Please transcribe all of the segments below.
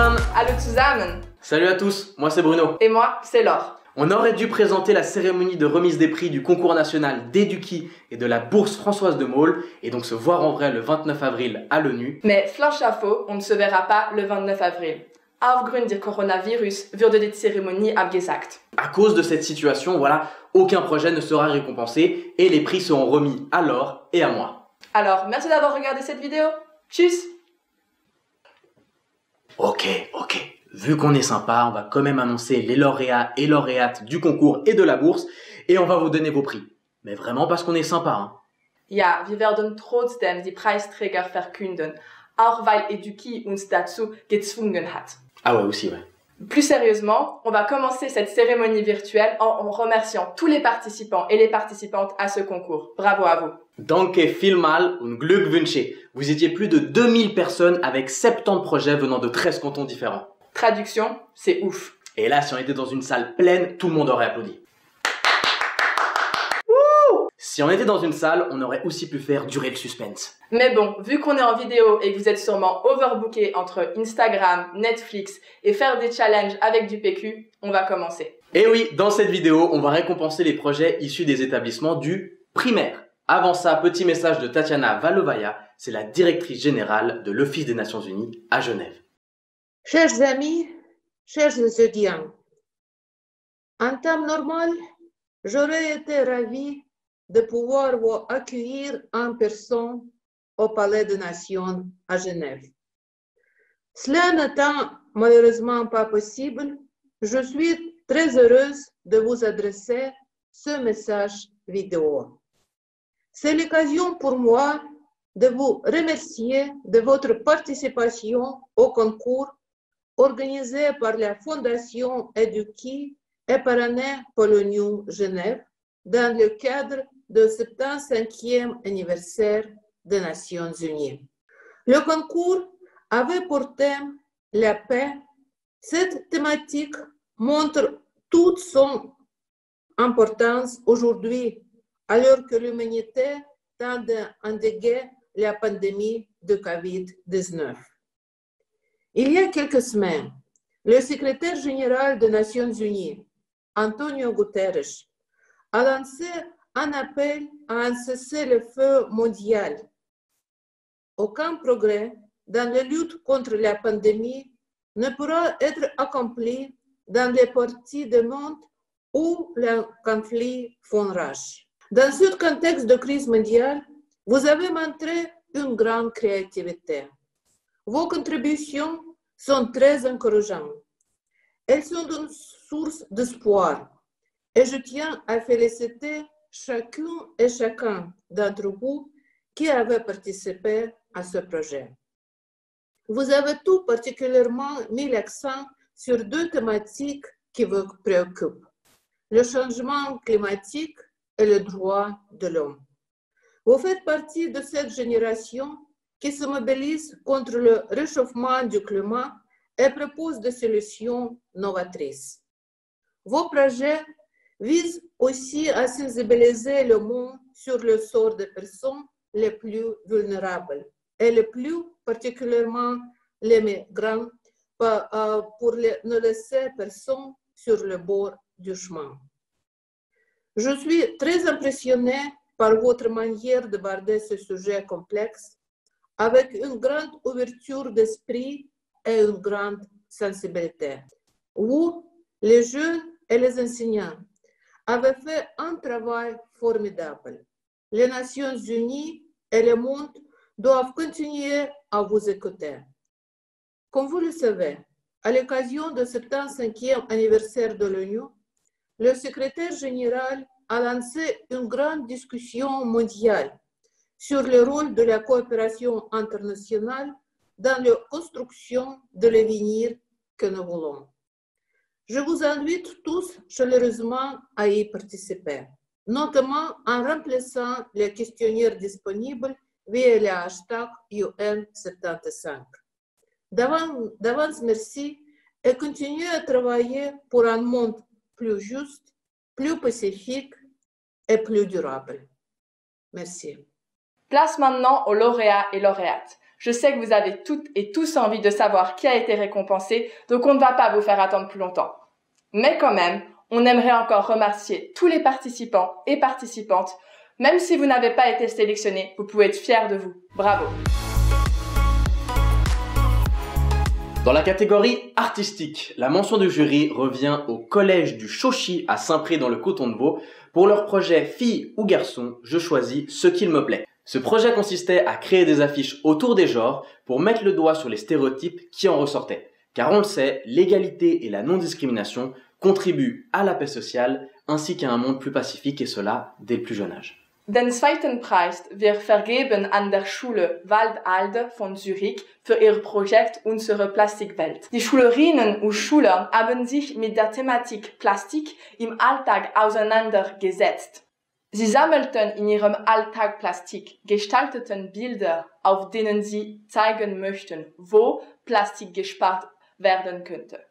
zusammen! Hallo zusammen! Salut à tous, moi c'est Bruno. Et moi, c'est Laure. On aurait dû présenter la cérémonie de remise des prix du concours national d'Eduki et de la bourse Françoise de Maulle et donc se voir en vrai le 29 avril à l'ONU. Mais flanche à faux, on ne se verra pas le 29 avril. Aufgrund des Coronavirus wurde die Zeremonie abgesagt. À cause de cette situation, voilà, aucun projet ne sera récompensé et les prix seront remis à Laure et à moi. Alors, merci d'avoir regardé cette vidéo. Tchuss! Ok. Vu qu'on est sympa, on va quand même annoncer les lauréats et lauréates du concours et de la bourse et on va vous donner vos prix. Mais vraiment parce qu'on est sympa, hein. Ja, wir werden trotzdem die Preisträger verkünden, auch weil Eduki uns dazu gezwungen hat. Ah ouais, aussi, ouais. Plus sérieusement, on va commencer cette cérémonie virtuelle en remerciant tous les participants et les participantes à ce concours. Bravo à vous. Danke vielmal und Glückwünsche. Vous étiez plus de 2000 personnes avec 70 projets venant de 13 cantons différents. Traduction, c'est ouf. Et là, si on était dans une salle pleine, tout le monde aurait applaudi. Wouh! Si on était dans une salle, on aurait aussi pu faire durer le suspense. Mais bon, vu qu'on est en vidéo et que vous êtes sûrement overbooké entre Instagram, Netflix et faire des challenges avec du PQ, on va commencer. Et oui, dans cette vidéo, on va récompenser les projets issus des établissements du primaire. Avant ça, petit message de Tatiana Valovaya, c'est la directrice générale de l'Office des Nations Unies à Genève. Chers amis, chers étudiants, en temps normal, j'aurais été ravie de pouvoir vous accueillir en personne au Palais des Nations à Genève. Cela n'étant malheureusement pas possible, je suis très heureuse de vous adresser ce message vidéo. C'est l'occasion pour moi de vous remercier de votre participation au concours organisé par la Fondation Eduki et parrainé par l'ONU Genève dans le cadre du 75e anniversaire des Nations Unies. Le concours avait pour thème la paix. Cette thématique montre toute son importance aujourd'hui, alors que l'humanité tente d'endiguer la pandémie de COVID-19. Il y a quelques semaines, le secrétaire général des Nations Unies, Antonio Guterres, a lancé un appel à un cessez-le-feu mondial. Aucun progrès dans la lutte contre la pandémie ne pourra être accompli dans les parties du monde où le conflit font rage. Dans ce contexte de crise mondiale, vous avez montré une grande créativité. Vos contributions sont très encourageantes. Elles sont une source d'espoir. Et je tiens à féliciter chacun et chacun d'entre vous qui avez participé à ce projet. Vous avez tout particulièrement mis l'accent sur deux thématiques qui vous préoccupent: le changement climatique et le droit de l'homme. Vous faites partie de cette génération qui se mobilise contre le réchauffement du climat et propose des solutions novatrices. Vos projets visent aussi à sensibiliser le monde sur le sort des personnes les plus vulnérables et les plus particulièrement les migrants pour ne laisser personne sur le bord du chemin. Je suis très impressionnée par votre manière d'aborder ce sujet complexe avec une grande ouverture d'esprit et une grande sensibilité. Vous, les jeunes et les enseignants, avez fait un travail formidable. Les Nations Unies et le monde doivent continuer à vous écouter. Comme vous le savez, à l'occasion du 75e anniversaire de l'ONU, le secrétaire général a lancé une grande discussion mondiale sur le rôle de la coopération internationale dans la construction de l'avenir que nous voulons. Je vous invite tous chaleureusement à y participer, notamment en remplissant les questionnaires disponibles via le hashtag UN75. D'avance, merci et continuez à travailler pour un monde plus juste, plus pacifique et plus durable. Merci. Place maintenant aux lauréats et lauréates. Je sais que vous avez toutes et tous envie de savoir qui a été récompensé, donc on ne va pas vous faire attendre plus longtemps. Mais quand même, on aimerait encore remercier tous les participants et participantes. Même si vous n'avez pas été sélectionné, vous pouvez être fiers de vous. Bravo! Dans la catégorie artistique, la mention du jury revient au collège du Chauchy à Saint-Pré dans le Coton de Vaud. Pour leur projet Filles ou garçons, je choisis ce qu'il me plaît. Ce projet consistait à créer des affiches autour des genres pour mettre le doigt sur les stéréotypes qui en ressortaient. Car on le sait, l'égalité et la non-discrimination contribuent à la paix sociale ainsi qu'à un monde plus pacifique et cela dès le plus jeune âge. Den zweiten Preis wird vergeben an der Schule Waldalde von Zürich für ihr Projekt Unsere Plastikwelt. Die Schülerinnen und Schüler haben sich mit der Thematik Plastik im Alltag auseinandergesetzt. Sie sammelten in ihrem Alltag Plastik, gestalteten Bilder, auf denen sie zeigen möchten, wo Plastik gespart werden könnte.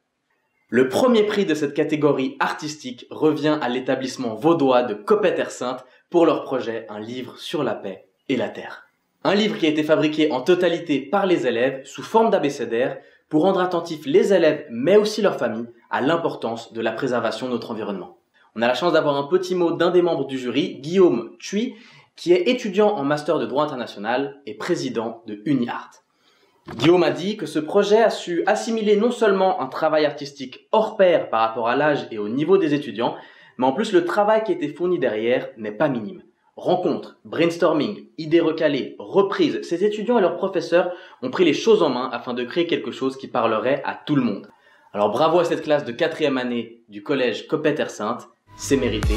Le premier prix de cette catégorie artistique revient à l'établissement vaudois de Coppet-Terre-Sainte pour leur projet Un livre sur la paix et la terre. Un livre qui a été fabriqué en totalité par les élèves sous forme d'abécédaire pour rendre attentifs les élèves mais aussi leurs familles à l'importance de la préservation de notre environnement. On a la chance d'avoir un petit mot d'un des membres du jury, Guillaume Thuy, qui est étudiant en master de droit international et président de UniArt. Guillaume a dit que ce projet a su assimiler non seulement un travail artistique hors pair par rapport à l'âge et au niveau des étudiants, mais en plus le travail qui a été fourni derrière n'est pas minime. Rencontres, brainstorming, idées recalées, reprises, ces étudiants et leurs professeurs ont pris les choses en main afin de créer quelque chose qui parlerait à tout le monde. Alors bravo à cette classe de 4e année du collège Coppet-Terre-Sainte, c'est mérité.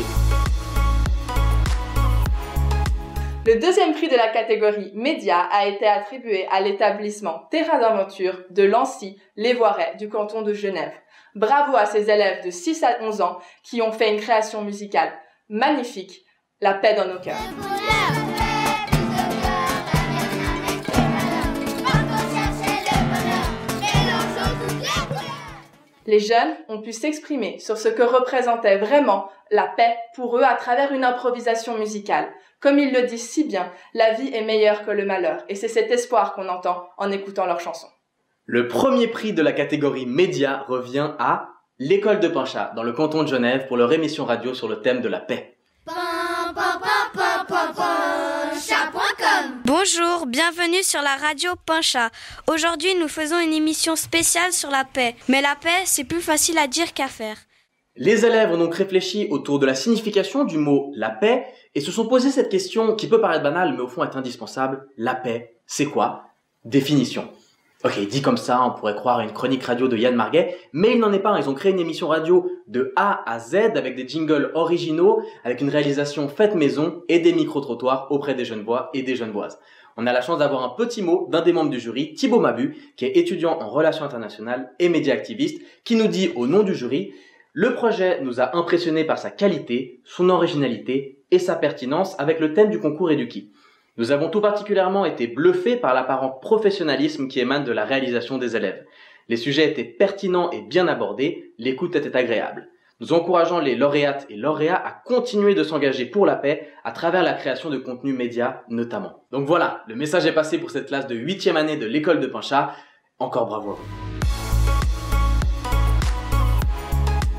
Le deuxième prix de la catégorie Média a été attribué à l'établissement Terra d'Aventure de Lancy-les-Voirets du canton de Genève. Bravo à ces élèves de 6 à 11 ans qui ont fait une création musicale magnifique, La paix dans nos cœurs. Les jeunes ont pu s'exprimer sur ce que représentait vraiment la paix pour eux à travers une improvisation musicale. Comme ils le disent si bien, la vie est meilleure que le malheur et c'est cet espoir qu'on entend en écoutant leurs chansons. Le premier prix de la catégorie Média revient à l'École de Pinchat dans le canton de Genève pour leur émission radio sur le thème de la paix. Bonjour, bienvenue sur la radio Pinchat. Aujourd'hui, nous faisons une émission spéciale sur la paix. Mais la paix, c'est plus facile à dire qu'à faire. Les élèves ont donc réfléchi autour de la signification du mot « la paix » et se sont posé cette question qui peut paraître banale mais au fond est indispensable. La paix, c'est quoi? Définition. Ok, dit comme ça, on pourrait croire à une chronique radio de Yann Marguet, mais il n'en est pas. Ils ont créé une émission radio de A à Z avec des jingles originaux, avec une réalisation faite maison et des micro-trottoirs auprès des Genevois et des Genevoises. On a la chance d'avoir un petit mot d'un des membres du jury, Thibaut Mabu, qui est étudiant en relations internationales et média activiste, qui nous dit au nom du jury: le projet nous a impressionnés par sa qualité, son originalité et sa pertinence avec le thème du concours Eduki. Nous avons tout particulièrement été bluffés par l'apparent professionnalisme qui émane de la réalisation des élèves. Les sujets étaient pertinents et bien abordés, l'écoute était agréable. Nous encourageons les lauréates et lauréats à continuer de s'engager pour la paix à travers la création de contenus médias notamment. Donc voilà, le message est passé pour cette classe de 8e année de l'école de Pinchat. Encore bravo à vous.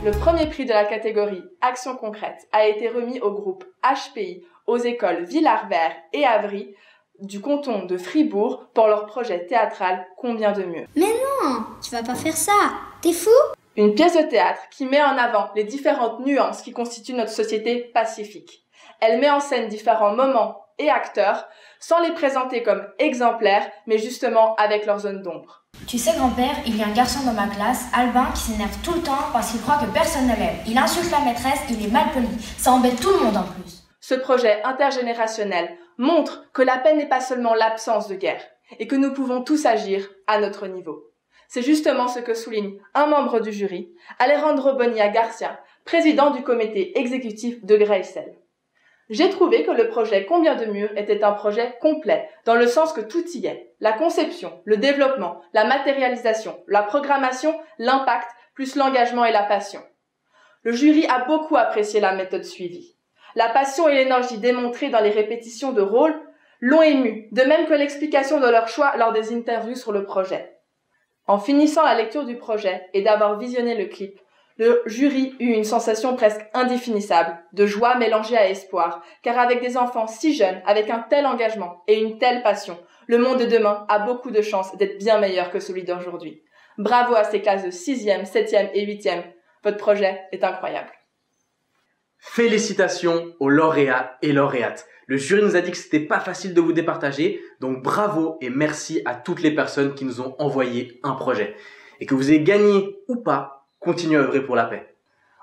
Le premier prix de la catégorie Action concrète a été remis au groupe HPI aux écoles Villars-Vert et Avry du canton de Fribourg pour leur projet théâtral Combien de mieux. Mais non, tu vas pas faire ça, t'es fou? Une pièce de théâtre qui met en avant les différentes nuances qui constituent notre société pacifique. Elle met en scène différents moments et acteurs sans les présenter comme exemplaires mais justement avec leur zone d'ombre. Tu sais, grand-père, il y a un garçon dans ma classe, Albin, qui s'énerve tout le temps parce qu'il croit que personne ne l'aime. Il insulte la maîtresse, il est mal poli. Ça embête tout le monde en plus. Ce projet intergénérationnel montre que la paix n'est pas seulement l'absence de guerre et que nous pouvons tous agir à notre niveau. C'est justement ce que souligne un membre du jury, Alejandro Bonilla Garcia, président du comité exécutif de Greycell. J'ai trouvé que le projet Combien de murs était un projet complet, dans le sens que tout y est. La conception, le développement, la matérialisation, la programmation, l'impact, plus l'engagement et la passion. Le jury a beaucoup apprécié la méthode suivie. La passion et l'énergie démontrées dans les répétitions de rôles l'ont ému, de même que l'explication de leur choix lors des interviews sur le projet. En finissant la lecture du projet et d'avoir visionné le clip, le jury eut une sensation presque indéfinissable, de joie mélangée à espoir, car avec des enfants si jeunes, avec un tel engagement et une telle passion, le monde de demain a beaucoup de chances d'être bien meilleur que celui d'aujourd'hui. Bravo à ces classes de 6e, 7e et 8e. Votre projet est incroyable. Félicitations aux lauréats et lauréates. Le jury nous a dit que c'était pas facile de vous départager, donc bravo et merci à toutes les personnes qui nous ont envoyé un projet. Et que vous ayez gagné ou pas, continuez à œuvrer pour la paix.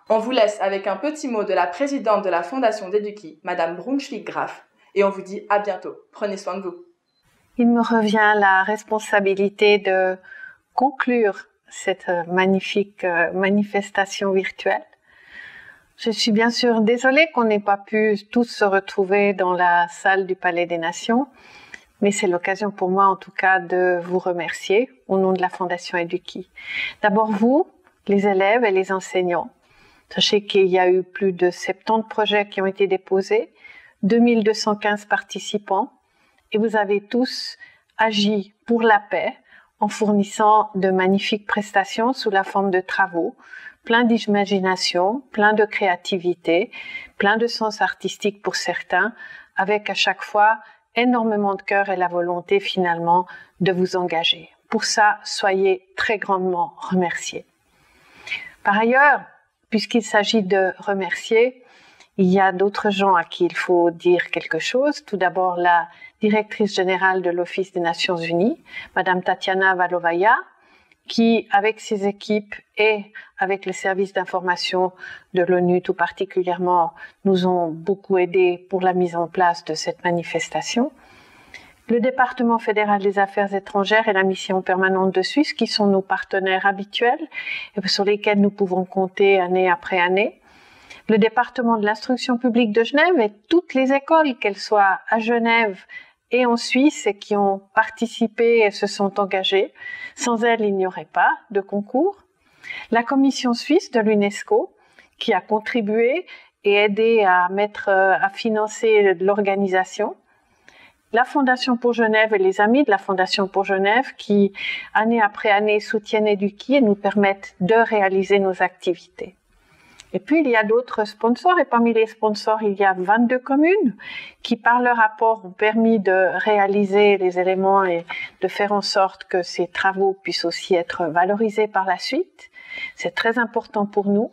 On vous laisse avec un petit mot de la présidente de la Fondation d'Eduki, Madame Brunschwig-Graf, et on vous dit à bientôt. Prenez soin de vous. Il me revient la responsabilité de conclure cette magnifique manifestation virtuelle. Je suis bien sûr désolée qu'on n'ait pas pu tous se retrouver dans la salle du Palais des Nations, mais c'est l'occasion pour moi en tout cas de vous remercier au nom de la Fondation Eduki. D'abord vous, les élèves et les enseignants. Sachez qu'il y a eu plus de 70 projets qui ont été déposés, 2215 participants, et vous avez tous agi pour la paix en fournissant de magnifiques prestations sous la forme de travaux, plein d'imagination, plein de créativité, plein de sens artistique pour certains, avec à chaque fois énormément de cœur et la volonté finalement de vous engager. Pour ça, soyez très grandement remerciés. Par ailleurs, puisqu'il s'agit de remercier, il y a d'autres gens à qui il faut dire quelque chose. Tout d'abord, la directrice générale de l'Office des Nations Unies, Madame Tatiana Valovaya, qui, avec ses équipes et avec le service d'information de l'ONU tout particulièrement, nous ont beaucoup aidés pour la mise en place de cette manifestation. Le département fédéral des affaires étrangères et la mission permanente de Suisse, qui sont nos partenaires habituels et sur lesquels nous pouvons compter année après année. Le département de l'instruction publique de Genève et toutes les écoles, qu'elles soient à Genève et en Suisse, et qui ont participé et se sont engagées. Sans elles, il n'y aurait pas de concours. La commission suisse de l'UNESCO, qui a contribué et aidé à financer l'organisation. La Fondation pour Genève et les amis de la Fondation pour Genève, qui, année après année, soutiennent Eduki et nous permettent de réaliser nos activités. Et puis, il y a d'autres sponsors, et parmi les sponsors, il y a 22 communes qui, par leur apport, ont permis de réaliser les éléments et de faire en sorte que ces travaux puissent aussi être valorisés par la suite. C'est très important pour nous.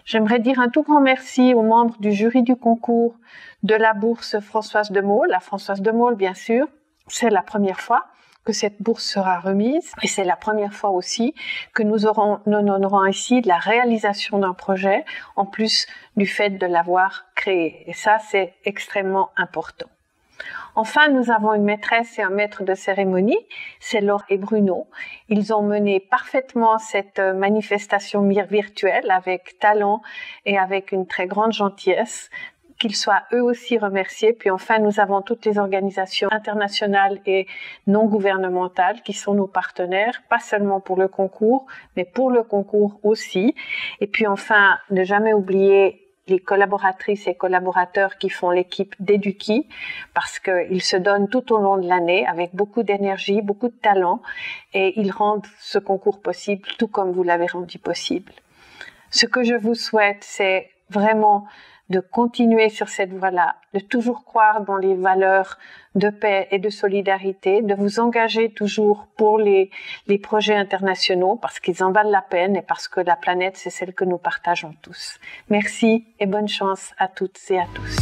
J'aimerais dire un tout grand merci aux membres du jury du concours de la bourse Françoise de Maulle. La Françoise de Maulle, bien sûr, c'est la première fois que cette bourse sera remise et c'est la première fois aussi que nous honorons ici de la réalisation d'un projet en plus du fait de l'avoir créé. Et ça, c'est extrêmement important. Enfin, nous avons une maîtresse et un maître de cérémonie, c'est Laure et Bruno. Ils ont mené parfaitement cette manifestation virtuelle avec talent et avec une très grande gentillesse. Qu'ils soient eux aussi remerciés. Puis enfin, nous avons toutes les organisations internationales et non gouvernementales qui sont nos partenaires, pas seulement pour le concours, mais pour le concours aussi. Et puis enfin, ne jamais oublier les collaboratrices et collaborateurs qui font l'équipe d'Eduki, parce qu'ils se donnent tout au long de l'année avec beaucoup d'énergie, beaucoup de talent, et ils rendent ce concours possible, tout comme vous l'avez rendu possible. Ce que je vous souhaite, c'est vraiment de continuer sur cette voie-là, de toujours croire dans les valeurs de paix et de solidarité, de vous engager toujours pour les projets internationaux parce qu'ils en valent la peine et parce que la planète, c'est celle que nous partageons tous. Merci et bonne chance à toutes et à tous.